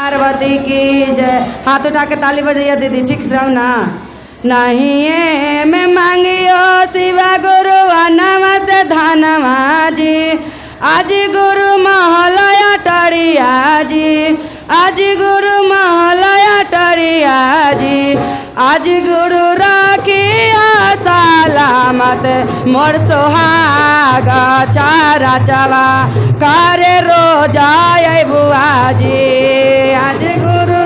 पार्वती की जय। हाथ उठा के ताली बजाइए दीदी, ठीक से ना। नहीं मैं मांगियो शिवा गुरु नवा से धनवा जी, आज गुरु महलया टरिया जी, आज गुरु महलया टरिया जी, आज गुरु रखिया सलामत मोर सोहागा चारा चवा करे रोजा बुआ जी, आज गुरु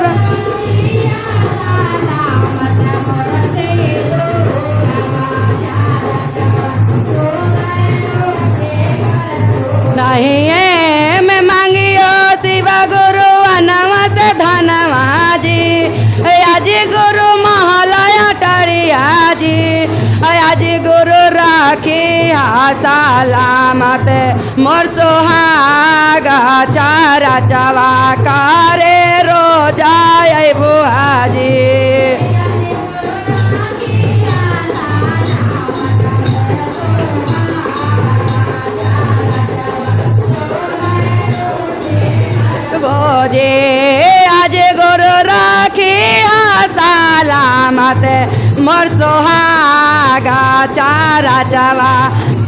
नहीं है मैं मांगियो शिवा गुरु नवा से धनवा जी, आज गुरु महलया टरिया जी, आज गुरु राखिया सलामत मोर सोहागा चारा चवा करे रोजा बुआ जी। बोझे आज गुरु राखिया सलामत मोर सोहागा चारा चवा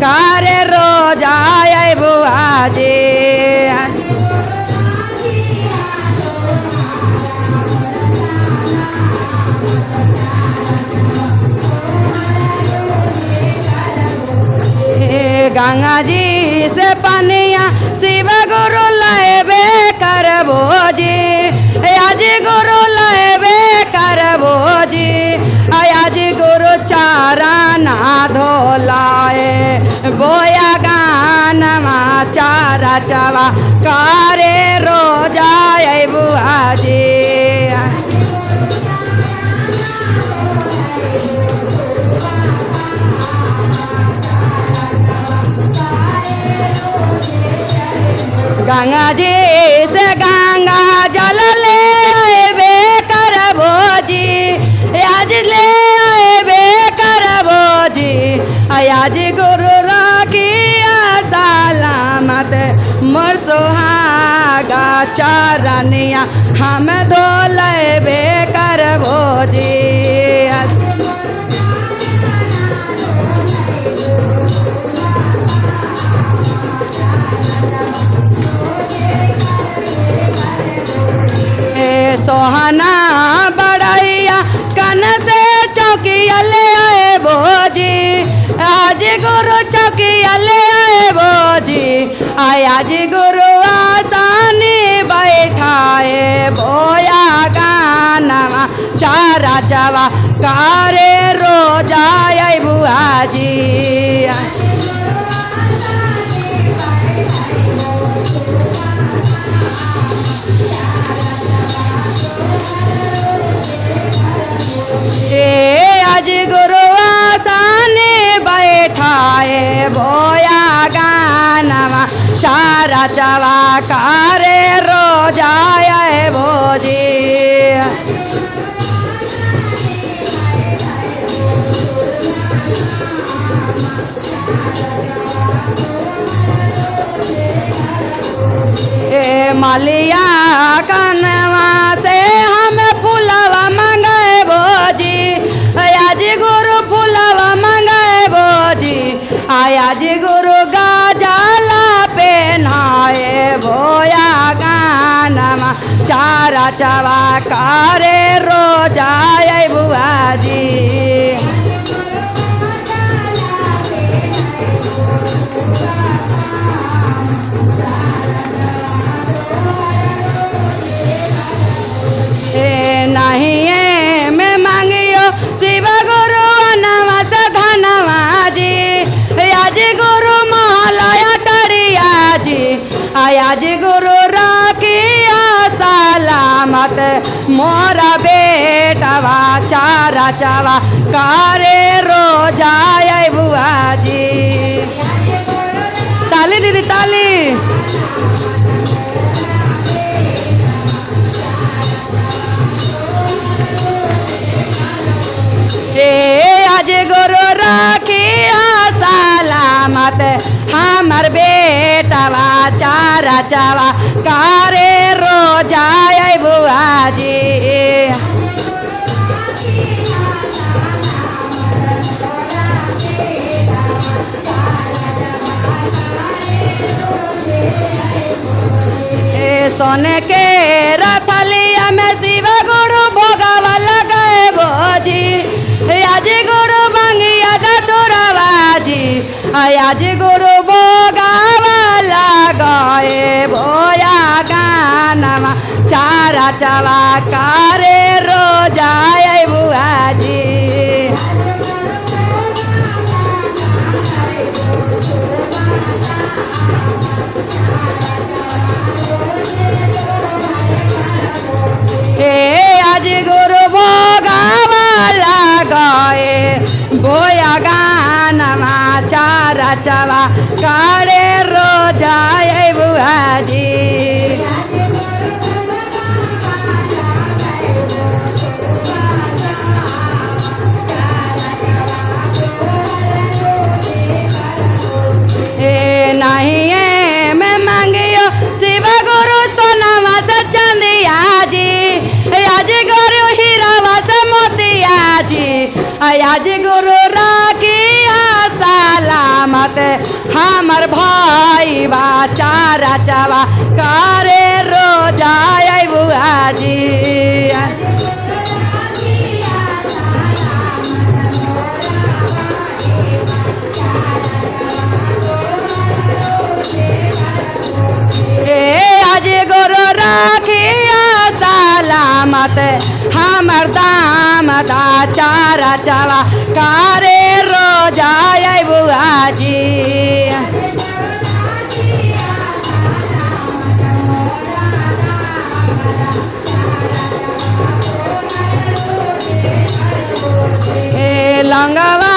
करे रोजा बुआ जी। गंगा जी से पनिया शिव गुरु लेबे करबो जी, आज गुरु लेबे करबो जी, आज गुरु चारा ना धोलाए बोया गानमा चारा चवा करे रोजा बुआ जी। गंगा जी से गंगा जल ले करबो जी, आज ले करबो जी, आज गुरु राखिया सलामत मोर सोहागा चरनिया हम धोलेबे करबो जी। सोहना बड़ैया कन से चौकिया ले आए बोजी, आज गुरु चौकिया ले आए बोजी, आज गुरु आसानी बैठाए बोया गानवा चारा चवा करे रोजा बुआ जी। आज गुरु आसाने बैठाए बोया गानवा चारा चवा करे रोजा बोजी। मालिया कनवा से हम फूलवा मंगाए बोजी, आज गुरु फूलवा मंगाए बोजी, आज गुरु गाजला पहनाए बोया गानवा चारा चवा करे रोजा बुआ जी। नहीं है मैं मांगियो शिव गुरु नवा से धनवा जी, आज गुरु महलया टरिया जी, आज गुरु राखिया सलामत मोरा बेटवा चारा चवा करे रोजा बुआ जी। ताली दीदी ताली। आज गुरु राखिया सलामत हमर बेटवा चारा चवा करे रोजा बुआ सोने के रथलिया में शिव गुरु भोगवा लगाए भोजी आज गुरु मंगिया चतुरबाजी आज गुरु भोगवा लगाए भोया गानमा चारा चवा करे रोजाए बुआजी आज गुरु भोगवा लगाए भोया गानमा चारा चवा करे रोजाए बुआजी नहीं है मैं मांगियो शिव गुरु सोनावा से चंदिया जी आज गुरु हीरावा से मोतिया जी आज गुरु राखिया सलामत हमर भाई बा चारा चवा करे रोजाए बुआ जी आज गुरु राखिया सलामत हमर दाम दा चारा चवा करे रोजाए बुआ जी लंगवा